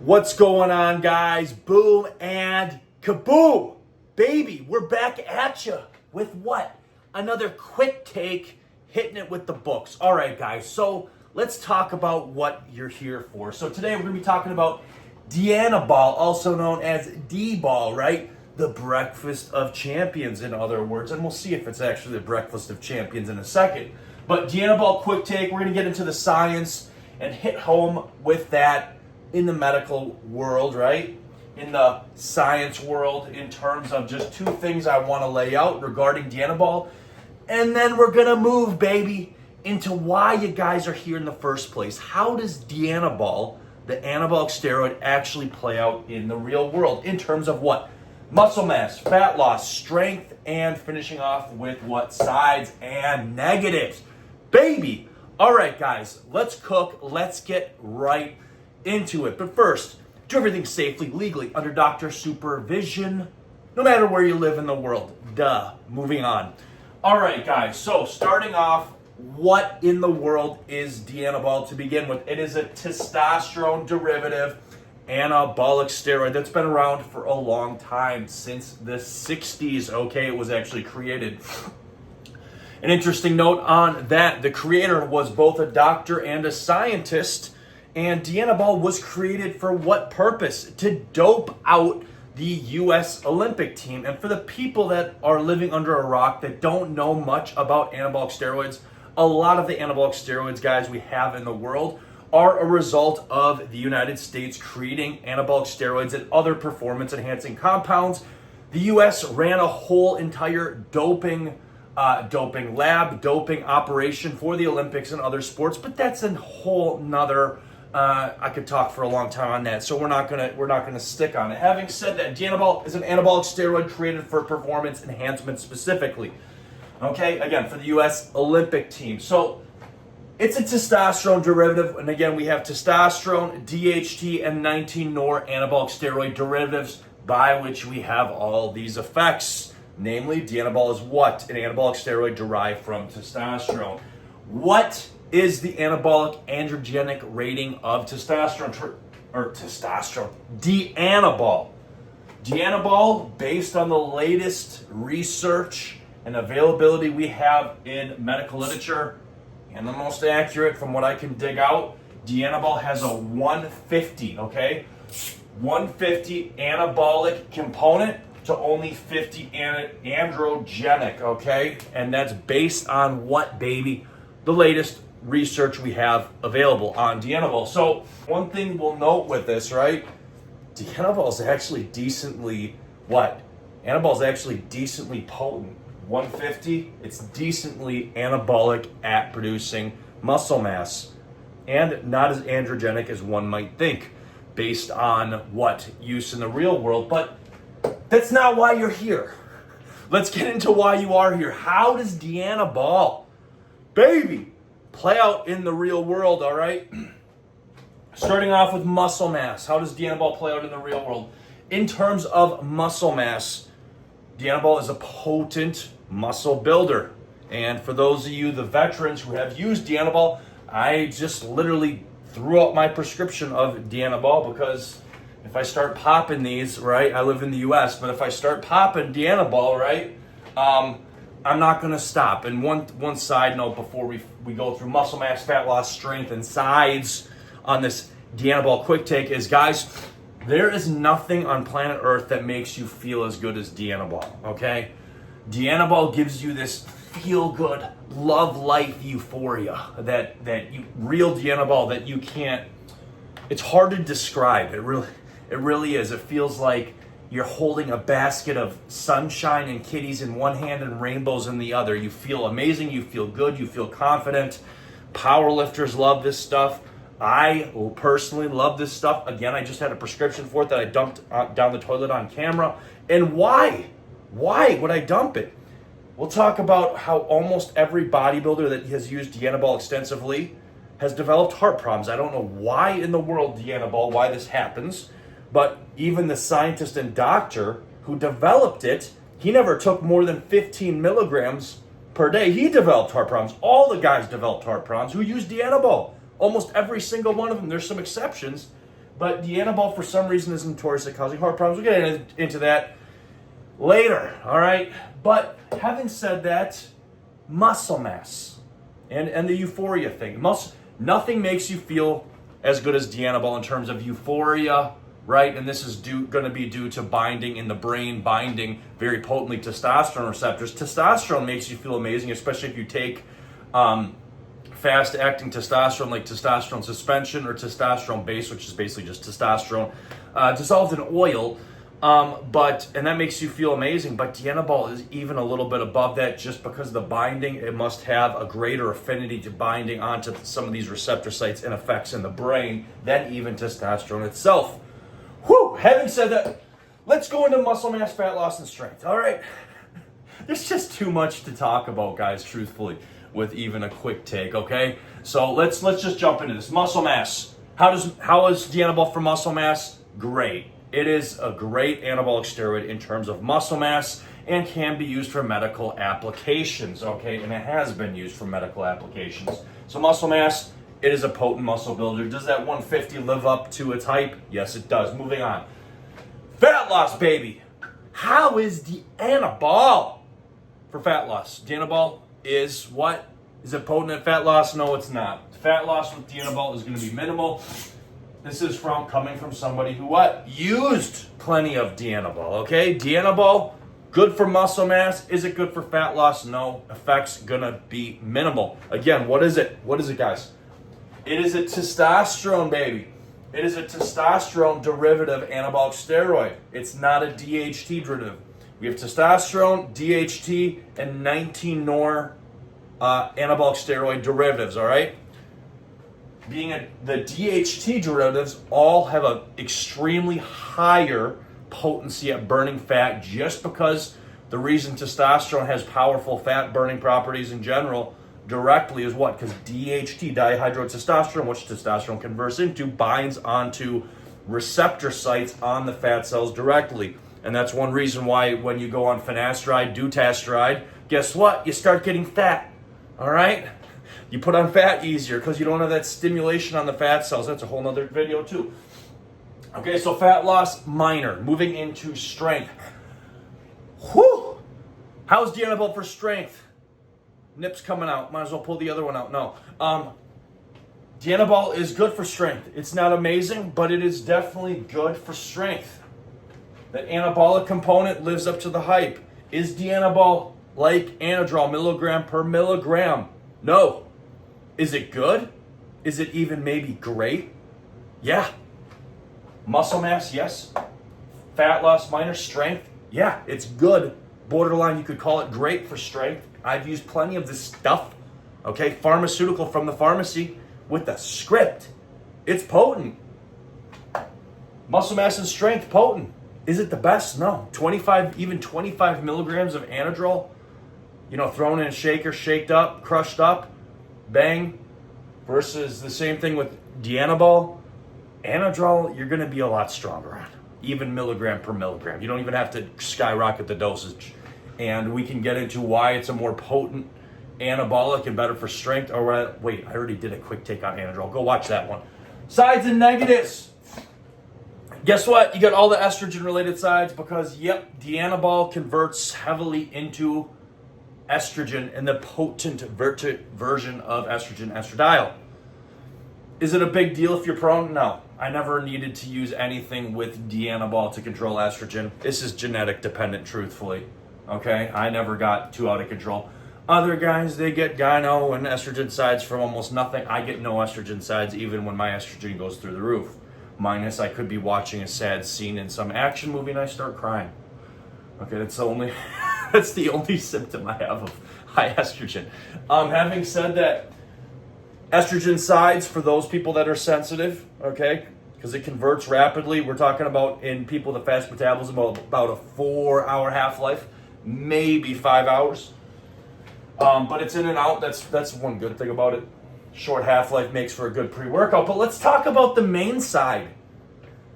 What's going on, guys? Boom and kaboom! Baby, we're back at you with what? Another quick take, hitting it with the books. All right, guys, so let's talk about what you're here for. So today we're going to be talking about Dianabol, also known as D-ball, right? The breakfast of champions, in other words. And we'll see if it's actually the breakfast of champions in a second. But Dianabol, quick take, we're going to get into the science and hit home with that in the medical world, right? In the science world, in terms of just two things I want to lay out regarding Dianabol. And then we're going to move, baby, into why you guys are here in the first place. How does Dianabol, the anabolic steroid, actually play out in the real world in terms of what? Muscle mass, fat loss, strength, and finishing off with what? Sides and negatives. Baby! All right, guys, let's cook. Let's get right into it. But first, do everything safely, legally, under doctor supervision, no matter where you live in the world. Duh. Moving on. All right, guys, so starting off, what in the world is Dianabol to begin with? It is a testosterone derivative anabolic steroid that's been around for a long time, since the 60s, okay? It was actually created. An interesting note on that, the creator was both a doctor and a scientist, and Dianabol was created for what purpose? To dope out the U.S. Olympic team. And for the people that are living under a rock that don't know much about anabolic steroids, a lot of the anabolic steroids, guys, we have in the world are a result of the United States creating anabolic steroids and other performance-enhancing compounds. The U.S. ran a whole entire doping operation for the Olympics and other sports, but that's a whole nother. I could talk for a long time on that, so we're not gonna stick on it. Having said that, Dianabol is an anabolic steroid created for performance enhancement specifically. Okay, again, for the U.S. Olympic team. So it's a testosterone derivative, and again, we have testosterone, DHT, and 19-nor anabolic steroid derivatives, by which we have all these effects. Namely, Dianabol is what? An anabolic steroid derived from testosterone. What is the anabolic androgenic rating of testosterone? Dianabol. Dianabol, based on the latest research and availability we have in medical literature, and the most accurate from what I can dig out, Dianabol has a 150, okay? 150 anabolic component to only 50 androgenic, okay? And that's based on what, baby? The latest research we have available on Dianabol. So one thing we'll note with this, right? Dianabol is actually decently what? Anabol is actually decently potent. 150, it's decently anabolic at producing muscle mass, and not as androgenic as one might think based on what use in the real world. But that's not why you're here. Let's get into why you are here. How does Dianabol, baby, play out in the real world, all right? Starting off with muscle mass. How does Dianabol play out in the real world? In terms of muscle mass, Dianabol is a potent muscle builder. And for those of you, the veterans who have used Dianabol, I just literally threw out my prescription of Dianabol, because if I start popping these, right, I live in the U.S., but if I start popping Dianabol, right, I'm not going to stop. And one side note before we go through muscle mass, fat loss, strength, and sides on this Dianabol quick take is, guys, there is nothing on planet Earth that makes you feel as good as Dianabol, okay? Dianabol gives you this feel-good, love life euphoria that you, real Dianabol, that you can't, it's hard to describe. It really is. It feels like you're holding a basket of sunshine and kitties in one hand and rainbows in the other. You feel amazing, you feel good, you feel confident. Powerlifters love this stuff. I personally love this stuff. Again, I just had a prescription for it that I dumped down the toilet on camera. And why? Why would I dump it? We'll talk about how almost every bodybuilder that has used Dianabol extensively has developed heart problems. I don't know why in the world Dianabol, why this happens, but even the scientist and doctor who developed it, he never took more than 15 milligrams per day. He developed heart problems. All the guys developed heart problems who used Dianabol. Almost every single one of them. There's some exceptions, But Dianabol, for some reason, is notorious at causing heart problems. We'll get into that later, all right? But having said that, muscle mass and the euphoria thing. Nothing makes you feel as good as Dianabol in terms of euphoria, right? And this is going to be due to binding in the brain, binding very potently testosterone receptors. Testosterone makes you feel amazing, especially if you take fast-acting testosterone, like testosterone suspension or testosterone base, which is basically just testosterone dissolved in oil. And that makes you feel amazing. But Dianabol is even a little bit above that, just because of the binding. It must have a greater affinity to binding onto some of these receptor sites and effects in the brain than even testosterone itself. Whew! Having said that, let's go into muscle mass, fat loss, and strength. All right. There's just too much to talk about, guys, truthfully, with even a quick take, okay? So let's just jump into this. Muscle mass. How is Dianabol for muscle mass? Great. It is a great anabolic steroid in terms of muscle mass and can be used for medical applications, okay? And it has been used for medical applications. So muscle mass, it is a potent muscle builder. Does that 150 live up to its hype? Yes, it does. Moving on. Fat loss, baby. How is Dianabol for fat loss? Dianabol is what? Is it potent at fat loss? No, it's not. Fat loss with Dianabol is going to be minimal. This is coming from somebody who what? Used plenty of Dianabol, okay? Dianabol, good for muscle mass. Is it good for fat loss? No. Effects gonna be minimal. Again, what is it? What is it, guys? It is a testosterone, baby. It is a testosterone derivative anabolic steroid. It's not a DHT derivative. We have testosterone, DHT, and 19 NOR anabolic steroid derivatives, all right? The DHT derivatives all have an extremely higher potency at burning fat, just because the reason testosterone has powerful fat burning properties in general directly is what? Because DHT, dihydrotestosterone, which testosterone converts into, binds onto receptor sites on the fat cells directly. And that's one reason why when you go on finasteride, dutasteride, guess what? You start getting fat, all right? You put on fat easier because you don't have that stimulation on the fat cells. That's a whole nother video too. Okay, so fat loss, minor. Moving into strength. Whew! How's Dianabol for strength? Nip's coming out. Might as well pull the other one out. No. Dianabol is good for strength. It's not amazing, but it is definitely good for strength. That anabolic component lives up to the hype. Is Dianabol like Anadrol, milligram per milligram? No. Is it good? Is it even maybe great? Yeah. Muscle mass, yes. Fat loss, minor. Strength, yeah, it's good. Borderline, you could call it great for strength. I've used plenty of this stuff, okay? Pharmaceutical from the pharmacy with a script. It's potent. Muscle mass and strength, potent. Is it the best? No. 25 milligrams of Anadrol, thrown in a shaker, shaked up, crushed up, bang, versus the same thing with Dianabol. Anadrol, you're going to be a lot stronger on, even milligram per milligram. You don't even have to skyrocket the dosage. And we can get into why it's a more potent anabolic and better for strength. Wait, I already did a quick take on Anadrol. Go watch that one. Sides and negatives. Guess what? You got all the estrogen-related sides because, yep, Dianabol converts heavily into estrogen and the potent version of estrogen, estradiol. Is it a big deal if you're prone? No. I never needed to use anything with Dianabol to control estrogen. This is genetic dependent, truthfully. Okay? I never got too out of control. Other guys, they get gyno and estrogen sides from almost nothing. I get no estrogen sides even when my estrogen goes through the roof. Minus I could be watching a sad scene in some action movie and I start crying. Okay, that's the only symptom I have of high estrogen. Having said that, estrogen sides for those people that are sensitive, okay, because it converts rapidly. We're talking about in people with fast metabolism about a 4-hour half-life, maybe 5 hours. But it's in and out. That's one good thing about it. Short half-life makes for a good pre-workout. But let's talk about the main side.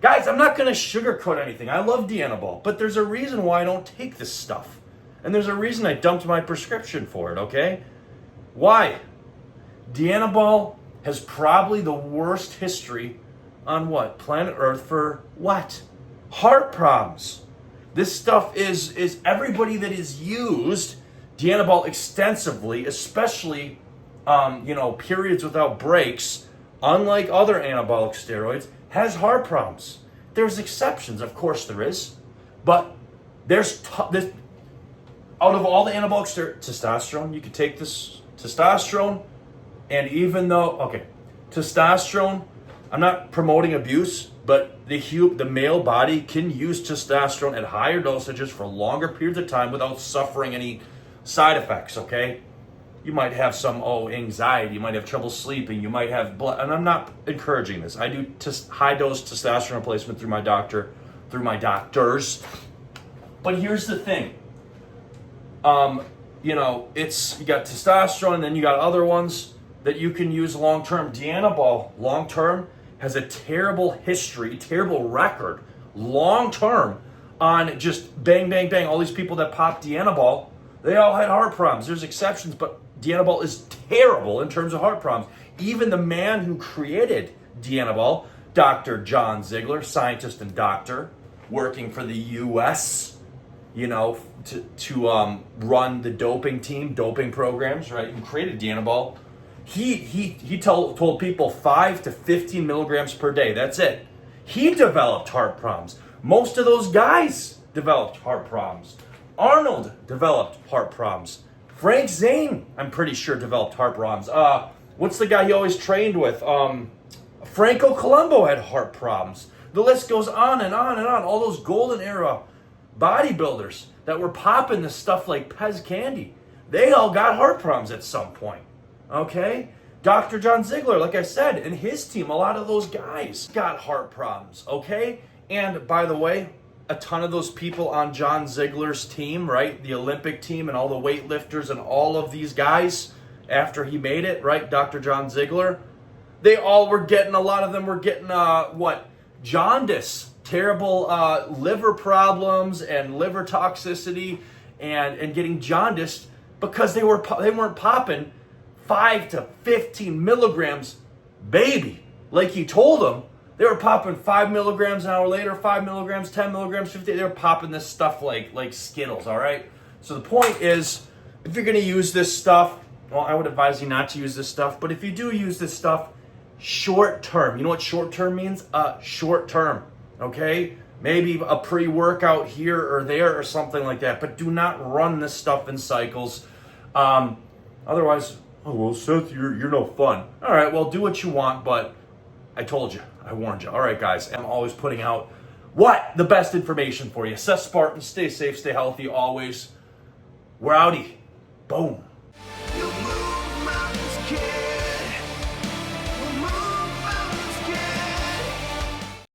Guys, I'm not going to sugarcoat anything. I love Dianabol, but there's a reason why I don't take this stuff. And there's a reason I dumped my prescription for it, okay? Why? Dianabol has probably the worst history on what? Planet Earth for what? Heart problems. This stuff is everybody that is used Dianabol extensively, especially periods without breaks, unlike other anabolic steroids, has heart problems. There's exceptions, of course there is, but there's out of all the anabolic steroids, testosterone, you could take this testosterone, and even though, testosterone, I'm not promoting abuse, but the male body can use testosterone at higher dosages for longer periods of time without suffering any side effects, okay? You might have some anxiety, you might have trouble sleeping, you might have blood, and I'm not encouraging this. I do high dose testosterone replacement through my doctors. But here's the thing. You got testosterone, and then you got other ones that you can use long term. Dianabol long term has a terrible history, terrible record, long term, on just bang, bang, bang. All these people that pop Dianabol, they all had heart problems. There's exceptions, but Dianabol is terrible in terms of heart problems. Even the man who created Dianabol, Dr. John Ziegler, scientist and doctor, working for the U.S., to run the doping programs, right? Who created Dianabol? He told people 5 to 15 milligrams per day. That's it. He developed heart problems. Most of those guys developed heart problems. Arnold developed heart problems. Frank Zane, I'm pretty sure, developed heart problems. What's the guy he always trained with? Franco Columbu had heart problems. The list goes on and on and on. All those golden era bodybuilders that were popping this stuff like Pez candy, they all got heart problems at some point. Okay? Dr. John Ziegler, like I said, and his team, a lot of those guys got heart problems. Okay? And by the way, a ton of those people on John Ziegler's team, right? The Olympic team and all the weightlifters and all of these guys after he made it, right? Dr. John Ziegler, they all were getting, a lot of them were getting, jaundice, terrible liver problems and liver toxicity and getting jaundiced because they weren't popping 5 to 15 milligrams, baby, like he told them. They were popping 5 milligrams an hour later, 5 milligrams, 10 milligrams, 50. They were popping this stuff like Skittles, all right? So the point is, if you're going to use this stuff, well, I would advise you not to use this stuff. But if you do use this stuff, short term. You know what short term means? Short term, okay? Maybe a pre-workout here or there or something like that. But do not run this stuff in cycles. Otherwise, Seth, you're no fun. All right, well, do what you want, but I told you. I warned you. All right, guys. I'm always putting out the best information for you. Seth Spartan, stay safe, stay healthy, always. We're outie. Boom. You move mountains, kid.